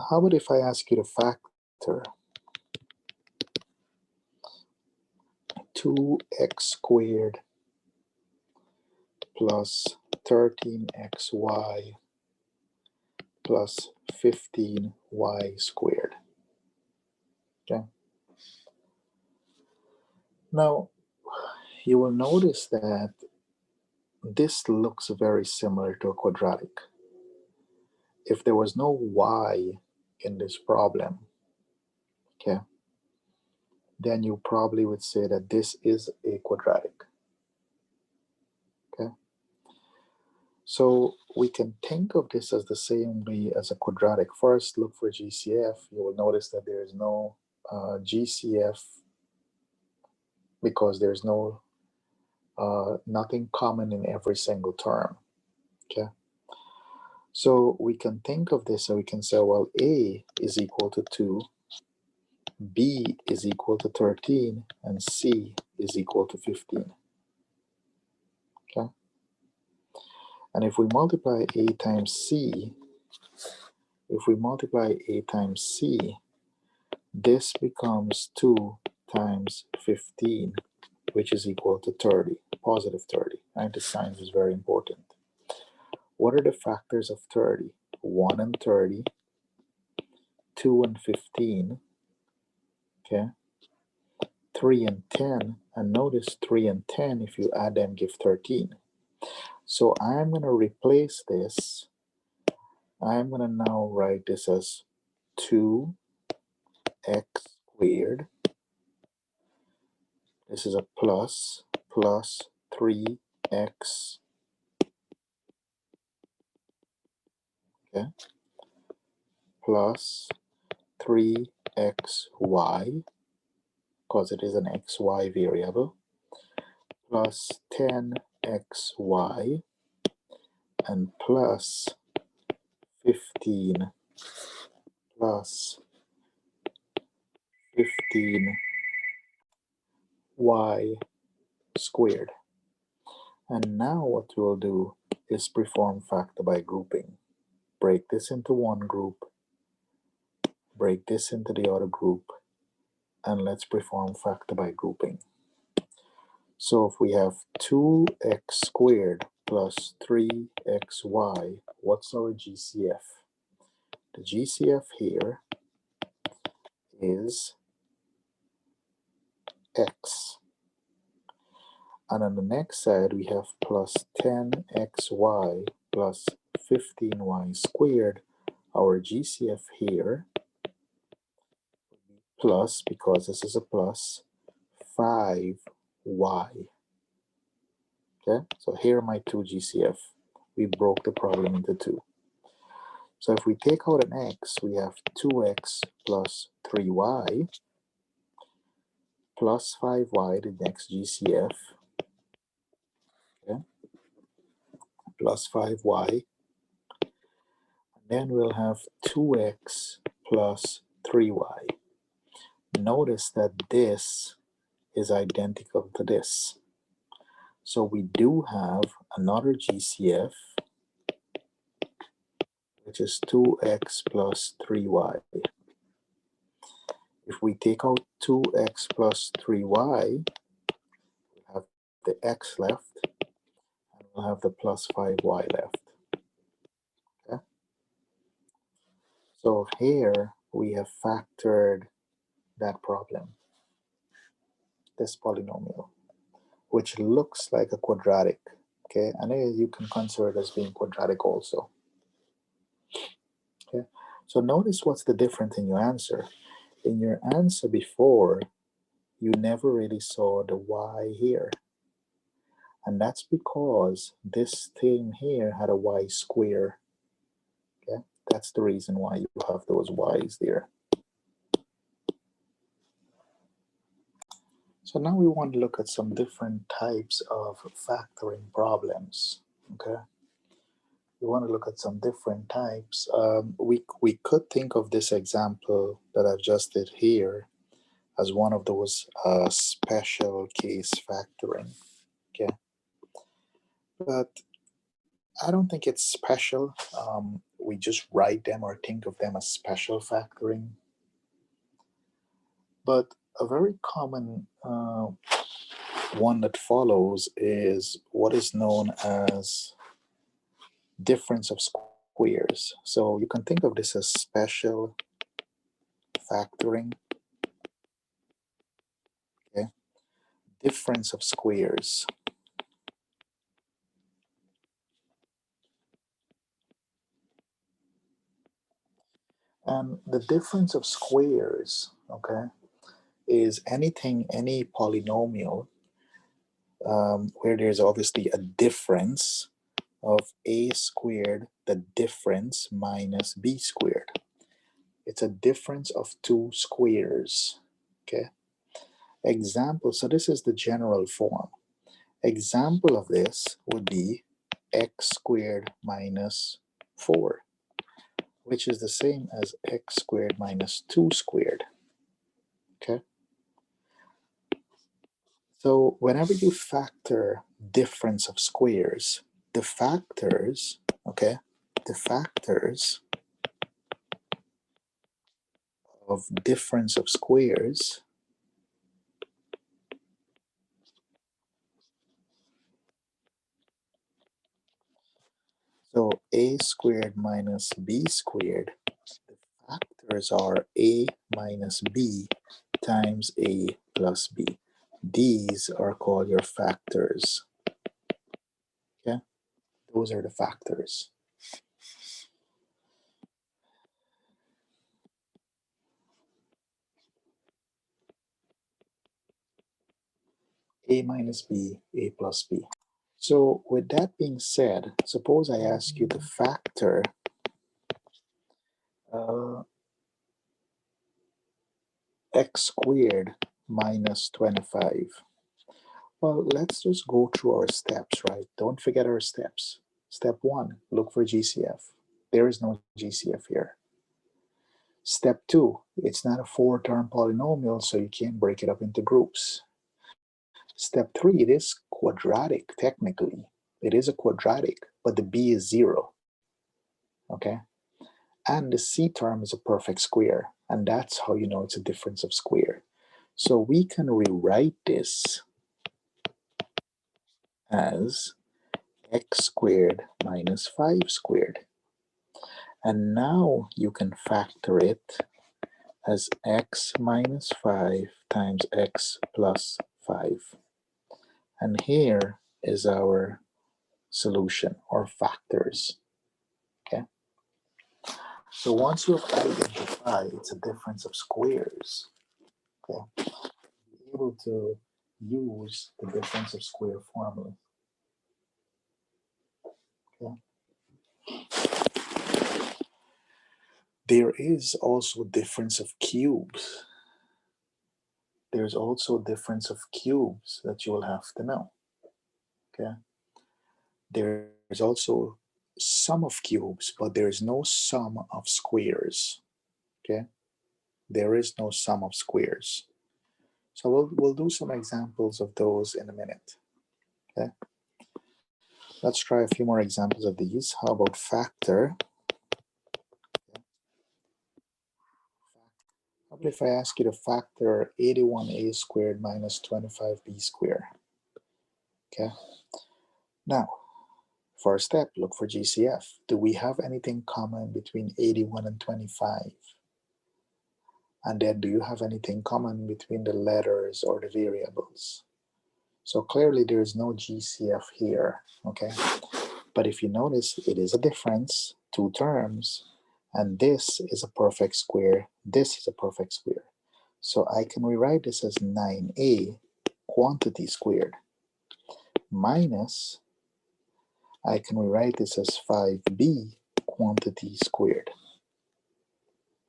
How about if I ask you to factor 2x squared plus 13xy plus 15y squared? Okay. Now, you will notice that this looks very similar to a quadratic. If there was no y in this problem, okay, then you probably would say that this is a quadratic. Okay, so we can think of this as the same way as a quadratic. First, look for GCF. You will notice that there is no GCF because there's no nothing common in every single term. Okay, so we can think of this and we can say, well, A is equal to 2, B is equal to 13, and C is equal to 15. Okay, and if we multiply A times C, this becomes 2 times 15, which is equal to 30, positive 30. Right? The sign is very important. What are the factors of 30? 1 and 30, 2 and 15, okay, 3 and 10, and notice 3 and 10, if you add them, give 13. So I'm going to replace this. I'm going to now write this as 2x squared. This is a plus 3x, okay, plus 3xy, because it is an xy variable, plus 10xy, and plus 15 plus 15y squared. And now what we'll do is perform factor by grouping. Break this into one group, break this into the other group, and let's perform factor by grouping. So if we have 2x squared plus 3xy, what's our GCF? The GCF here is x. And on the next side, we have plus 10xy plus 15y squared. Our GCF here, plus, because this is a plus, 5y. Okay, so here are my two GCF. we broke the problem into two. So if we take out an x, we have 2x plus 3y plus 5y, the next GCF, okay, plus 5y. And then we'll have 2x plus 3y. Notice that this is identical to this. So we do have another GCF, which is 2x plus 3y. If we take out 2x plus 3y, we'll have the x left, and we'll have the plus 5y left. Okay? So here we have factored that problem, this polynomial, which looks like a quadratic. Okay, and you can consider it as being quadratic also. Okay, so notice what's the difference in your answer. In your answer before, you never really saw the y here. And that's because this thing here had a y square. Okay, that's the reason why you have those y's there. So now we want to look at some different types of factoring problems. Okay, we want to look at some different types. We could think of this example that I've just did here as one of those special case factoring. Okay, but I don't think it's special. We just write them or think of them as special factoring. But a very common one that follows is what is known as difference of squares. So you can think of this as special factoring. Okay, difference of squares. And the difference of squares, okay, is anything, any polynomial where there's obviously a difference of a squared, the difference minus b squared. It's a difference of two squares. Okay. Example, so this is the general form. Example of this would be x squared minus 4, which is the same as x squared minus 2 squared. Okay. So whenever you factor difference of squares, the factors, okay, the factors of difference of squares so a squared minus b squared, the factors are a minus b times a plus b. These are called your factors. Okay, those are the factors. A minus b, a plus b. So with that being said, suppose I ask you to factor x squared minus 25. Well, let's just go through our steps, right? Don't forget our steps. Step 1, look for GCF. There is no GCF here. Step 2, it's not a 4-term polynomial, so you can't break it up into groups. Step 3, it is quadratic, technically. It is a quadratic, but the b is 0. Okay? And the c term is a perfect square, and that's how you know it's a difference of square. So we can rewrite this as x squared minus 5 squared. And now you can factor it as x minus 5 times x plus 5. And here is our solution or factors. Okay. So once you have identified it's a difference of squares, okay, you're able to use the difference of square formula. Okay. There is also difference of cubes. There's also difference of cubes that you will have to know. Okay. There's also sum of cubes, but there is no sum of squares. Okay. There is no sum of squares. So we'll do some examples of those in a minute. Okay. Let's try a few more examples of these. How about factor? How about if I ask you to factor 81a squared minus 25b squared? Okay. Now, first step, look for GCF. Do we have anything common between 81 and 25? And then do you have anything common between the letters or the variables? So clearly there is no GCF here, okay? But if you notice, it is a difference, two terms, and this is a perfect square, this is a perfect square. So I can rewrite this as 9a quantity squared minus, I can rewrite this as 5b quantity squared,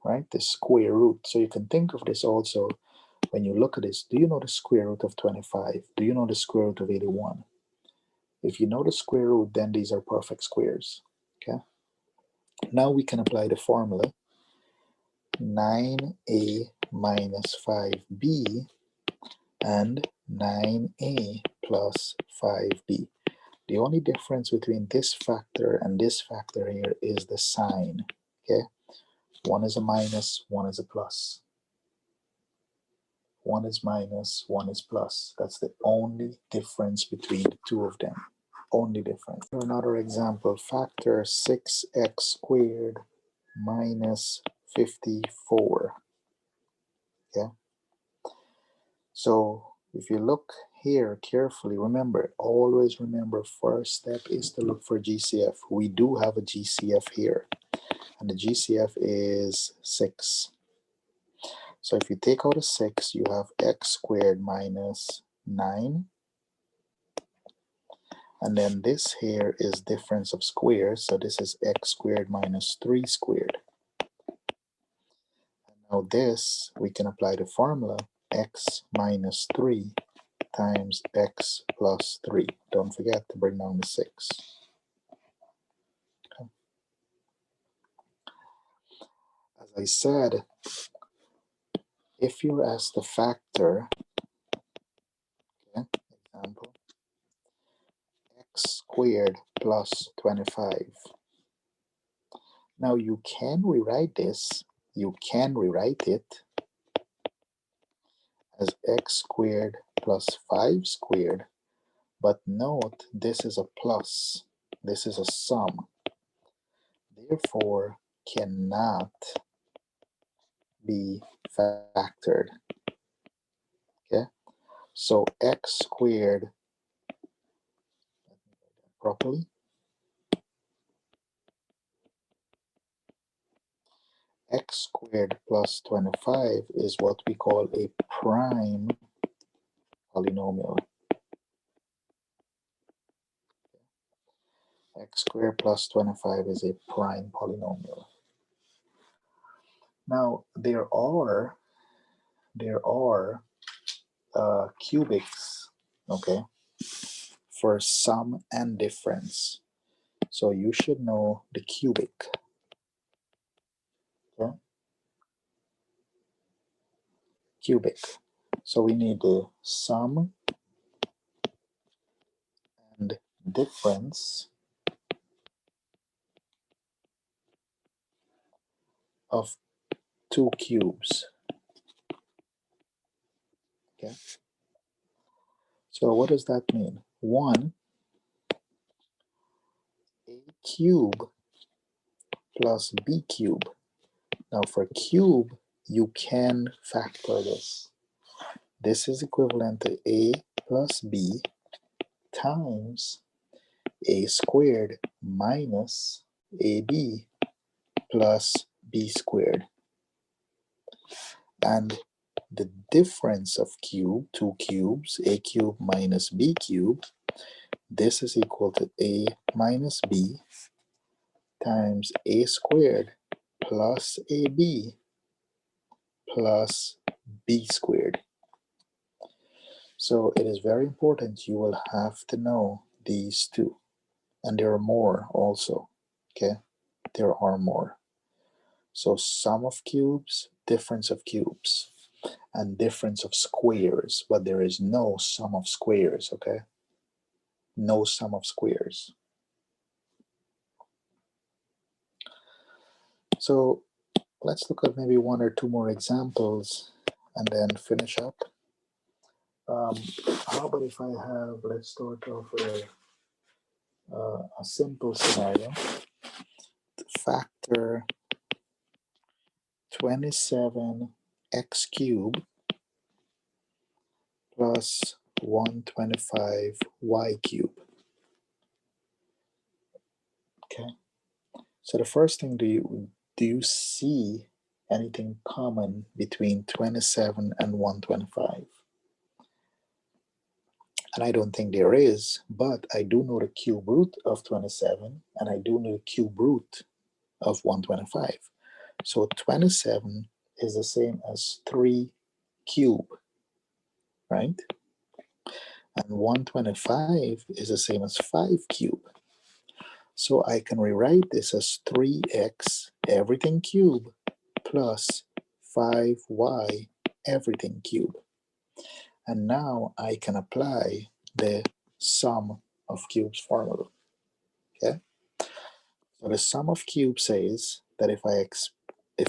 right? The square root. So you can think of this also when you look at this. Do you know the square root of 25? Do you know the square root of 81? If you know the square root, then these are perfect squares, okay? Now we can apply the formula 9a minus 5b and 9a plus 5b. The only difference between this factor and this factor here is the sign, okay? One is a minus, one is a plus. One is minus, one is plus. That's the only difference between the two of them. Only difference. Another example, factor 6x squared minus 54. Yeah. So if you look here carefully, remember, always remember, first step is to look for GCF. We do have a GCF here, and the GCF is 6. So if you take out a 6, you have x squared minus 9. And then this here is difference of squares, so this is x squared minus 3 squared. And now this, we can apply the formula x minus 3 times x plus 3. Don't forget to bring down the 6. Okay. As I said, if you're asked to factor, okay, example, x squared plus 25. Now you can rewrite this, you can rewrite it as x squared plus 5 squared, but note this is a plus, this is a sum, therefore cannot be factored. Okay, so x squared, properly, x squared plus 25 is what we call a prime polynomial. X squared plus 25 is a prime polynomial. Now there are cubics, okay, for sum and difference. So you should know the cubic. Okay? Cubic. So we need the sum and difference of two cubes. Okay. So what does that mean? 1, a cube plus b cube. Now for cube, you can factor this. This is equivalent to a plus b times a squared minus ab plus b squared. And the difference of cube, two cubes, a cube minus b cube, this is equal to a minus b times a squared plus ab plus b squared. So it is very important you will have to know these two. And there are more also, okay? There are more. So sum of cubes, difference of cubes, and difference of squares, but there is no sum of squares, okay? No sum of squares. So let's look at maybe one or two more examples and then finish up. How about if I have, let's start off with a simple scenario. Factor 27x cubed plus 125y cubed. Okay. So the first thing, do you see anything common between 27 and 125? And I don't think there is, but I do know the cube root of 27, and I do know the cube root of 125. So 27 is the same as 3 cube, right? And 125 is the same as 5 cube. So I can rewrite this as 3x everything cube plus 5y everything cube. And now I can apply the sum of cubes formula. Okay? So the sum of cubes says that if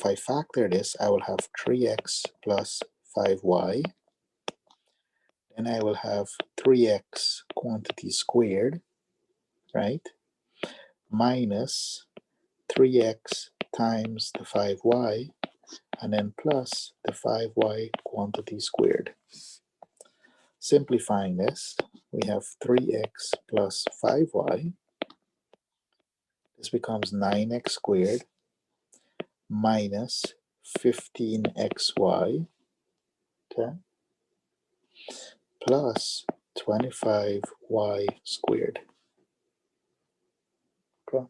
I factor this, I will have 3x plus 5y. Then I will have 3x quantity squared, right? Minus 3x times the 5y, and then plus the 5y quantity squared. Simplifying this, we have 3x plus 5y. This becomes 9x squared minus 15xy, okay, plus 25y squared. Okay.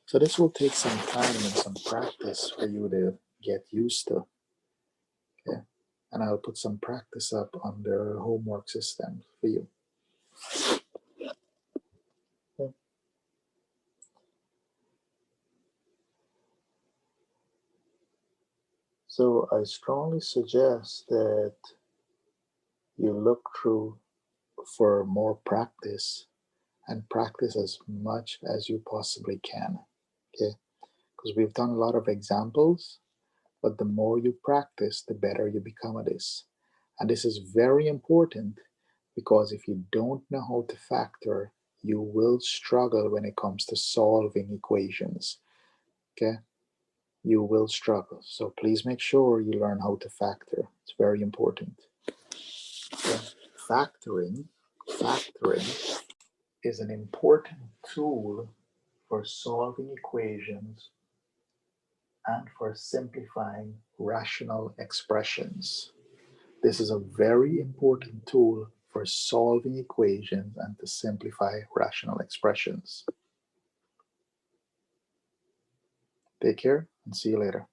So this will take some time and some practice for you to get used to. Okay. And I'll put some practice up on the homework system for you. Okay. So I strongly suggest that you look through for more practice and practice as much as you possibly can. Okay. Because we've done a lot of examples, but the more you practice, the better you become at this. And this is very important because if you don't know how to factor, you will struggle when it comes to solving equations. Okay? You will struggle. So please make sure you learn how to factor. It's very important. Okay? Factoring is an important tool for solving equations and for simplifying rational expressions. This is a very important tool for solving equations and to simplify rational expressions. Take care and see you later.